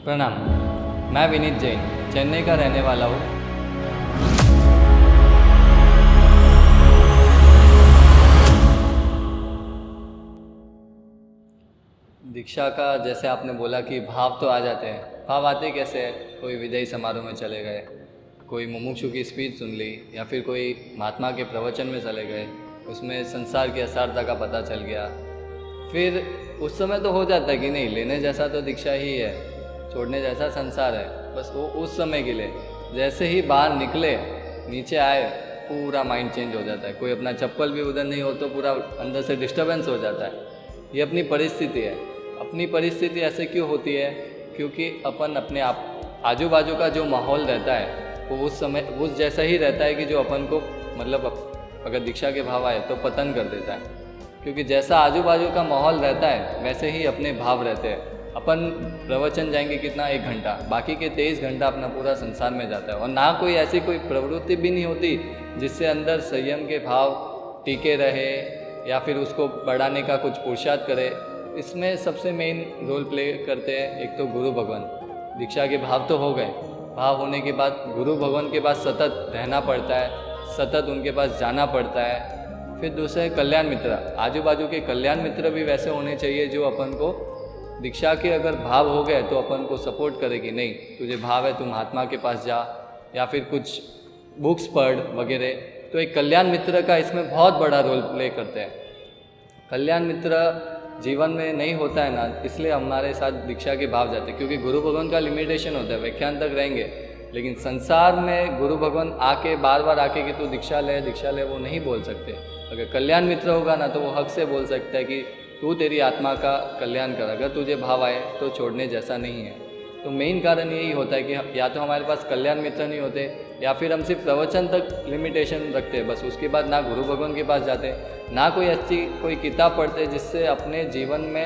प्रणाम। मैं विनीत जैन चेन्नई का रहने वाला हूँ। दीक्षा का जैसे आपने बोला कि भाव तो आ जाते हैं। भाव आते कैसे हैं? कोई विदाई समारोह में चले गए, कोई मुमुक्षु की स्पीच सुन ली, या फिर कोई महात्मा के प्रवचन में चले गए, उसमें संसार की असारता का पता चल गया। फिर उस समय तो हो जाता है कि नहीं, लेने जैसा तो दीक्षा ही है, छोड़ने जैसा संसार है। बस वो उस समय के लिए, जैसे ही बाहर निकले, नीचे आए, पूरा माइंड चेंज हो जाता है। कोई अपना चप्पल भी उधर नहीं हो तो पूरा अंदर से डिस्टर्बेंस हो जाता है। ये अपनी परिस्थिति है। अपनी परिस्थिति ऐसे क्यों होती है? क्योंकि अपन अपने आप आजू बाजू का जो माहौल रहता है वो उस समय उस जैसा ही रहता है कि जो अपन को मतलब अगर दीक्षा के भाव आए तो पतन कर देता है। क्योंकि जैसा आजू बाजू का माहौल रहता है वैसे ही अपने भाव रहते हैं। अपन प्रवचन जाएंगे कितना, 1 घंटा, बाकी के 23 घंटा अपना पूरा संसार में जाता है, और ना कोई ऐसी कोई प्रवृत्ति भी नहीं होती जिससे अंदर संयम के भाव टिके रहे या फिर उसको बढ़ाने का कुछ पुरुषार्थ करे। इसमें सबसे मेन रोल प्ले करते हैं एक तो गुरु भगवान। दीक्षा के भाव तो हो गए, भाव होने के बाद गुरु भगवान के पास सतत रहना पड़ता है, सतत उनके पास जाना पड़ता है। फिर दूसरे कल्याण मित्र, आजू बाजू के कल्याण मित्र भी वैसे होने चाहिए जो अपन को दीक्षा के अगर भाव हो गए तो अपन को सपोर्ट करे कि नहीं, तुझे भाव है, तू महात्मा के पास जा या फिर कुछ बुक्स पढ़ वगैरह। तो एक कल्याण मित्र का इसमें बहुत बड़ा रोल प्ले करते हैं। कल्याण मित्र जीवन में नहीं होता है ना, इसलिए हमारे साथ दीक्षा के भाव जाते हैं। क्योंकि गुरु भगवान का लिमिटेशन होता है, व्याख्यान तक रहेंगे, लेकिन संसार में गुरु भगवान आके बार बार आके कि तू दीक्षा ले, वो नहीं बोल सकते। अगर कल्याण मित्र होगा ना तो वो हक से बोल सकता है कि तू तेरी आत्मा का कल्याण कर, अगर तुझे भाव आए तो छोड़ने जैसा नहीं है। तो मेन कारण यही होता है कि या तो हमारे पास कल्याण मित्र नहीं होते, या फिर हम सिर्फ प्रवचन तक लिमिटेशन रखते हैं बस, उसके बाद ना गुरु भगवान के पास जाते, ना कोई अच्छी कोई किताब पढ़ते जिससे अपने जीवन में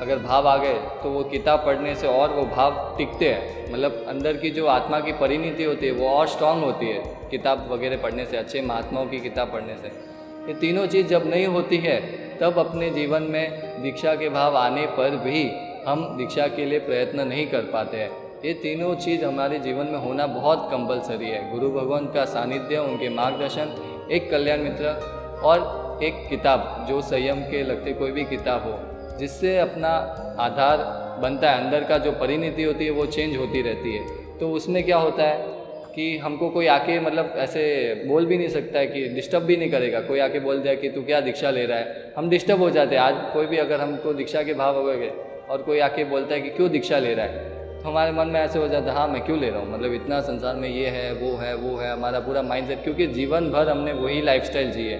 अगर भाव आ गए तो वो किताब पढ़ने से और वो भाव टिकते हैं। मतलब अंदर की जो आत्मा की परिणति होती है वो और स्ट्रांग होती है किताब वगैरह पढ़ने से, अच्छे महात्माओं की किताब पढ़ने से। ये तीनों चीज़ जब नहीं होती है तब अपने जीवन में दीक्षा के भाव आने पर भी हम दीक्षा के लिए प्रयत्न नहीं कर पाते हैं। ये तीनों चीज़ हमारे जीवन में होना बहुत कंपलसरी है। गुरु भगवान का सानिध्य, उनके मार्गदर्शन, एक कल्याण मित्र और एक किताब जो संयम के लगते कोई भी किताब हो, जिससे अपना आधार बनता है। अंदर का जो परिणति होती है वो चेंज होती रहती है। तो उसमें क्या होता है कि हमको कोई आके मतलब ऐसे बोल भी नहीं सकता है कि डिस्टर्ब भी नहीं करेगा। कोई आके बोल दिया कि तू क्या दीक्षा ले रहा है, हम डिस्टर्ब हो जाते हैं। आज कोई भी अगर हमको दीक्षा के भाव हो गए और कोई आके बोलता है कि क्यों दीक्षा ले रहा है, तो हमारे मन में ऐसे हो जाता है हाँ मैं क्यों ले रहा हूँ, मतलब इतना संसार में ये है वो है वो है, हमारा पूरा माइंडसेट। क्योंकि जीवन भर हमने वही लाइफस्टाइल जी है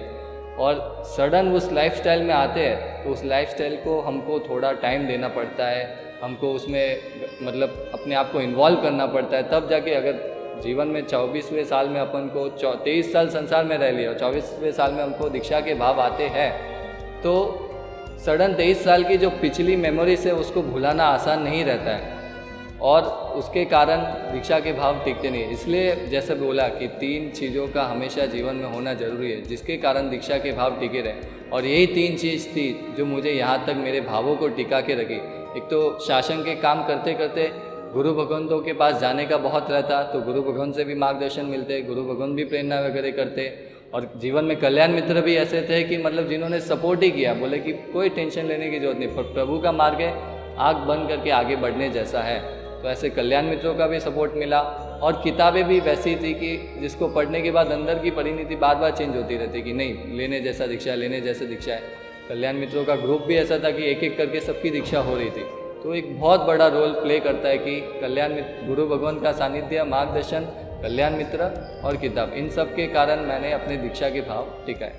और सडन उस लाइफस्टाइल में आते हैं तो उस लाइफस्टाइल को हमको थोड़ा टाइम देना पड़ता है, हमको उसमें मतलब अपने आप को इन्वॉल्व करना पड़ता है। तब जाके अगर जीवन में 24वें साल में अपन को 23 साल संसार में रह लिया और 24वें साल में हमको दीक्षा के भाव आते हैं तो सडन 23 साल की जो पिछली मेमोरी से उसको भुलाना आसान नहीं रहता है, और उसके कारण दीक्षा के भाव टिकते नहीं। इसलिए जैसे बोला कि 3 चीज़ों का हमेशा जीवन में होना जरूरी है जिसके कारण दीक्षा के भाव टिके रहे, और यही 3 चीज़ थी जो मुझे यहाँ तक मेरे भावों को टिका के रखी। एक तो शासन के काम करते करते गुरु भगवंतों के पास जाने का बहुत रहता, तो गुरु भगवान से भी मार्गदर्शन मिलते, गुरु भगवान भी प्रेरणा वगैरह करते। और जीवन में कल्याण मित्र भी ऐसे थे कि मतलब जिन्होंने सपोर्ट ही किया, बोले कि कोई टेंशन लेने की जरूरत नहीं, प्रभु का मार्ग है, आँख बंद करके आगे बढ़ने जैसा है। तो ऐसे कल्याण मित्रों का भी सपोर्ट मिला, और किताबें भी वैसी थी कि जिसको पढ़ने के बाद अंदर की परिणति बार बार चेंज होती रहती कि नहीं, लेने जैसा दीक्षा है, लेने जैसा दीक्षा है। कल्याण मित्रों का ग्रुप भी ऐसा था कि एक एक करके सबकी दीक्षा हो रही थी। तो एक बहुत बड़ा रोल प्ले करता है कि कल्याण मित्र, गुरु भगवान का सानिध्य, मार्गदर्शन, कल्याण मित्र और किताब, इन सब के कारण मैंने अपने दीक्षा के भाव टिकाए।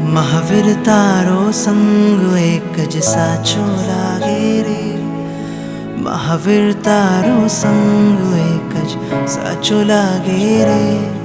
महावीर तारो संग एक जैसा चोला गे रे, महावीर तारो संग एक जैसा चोला गे रे।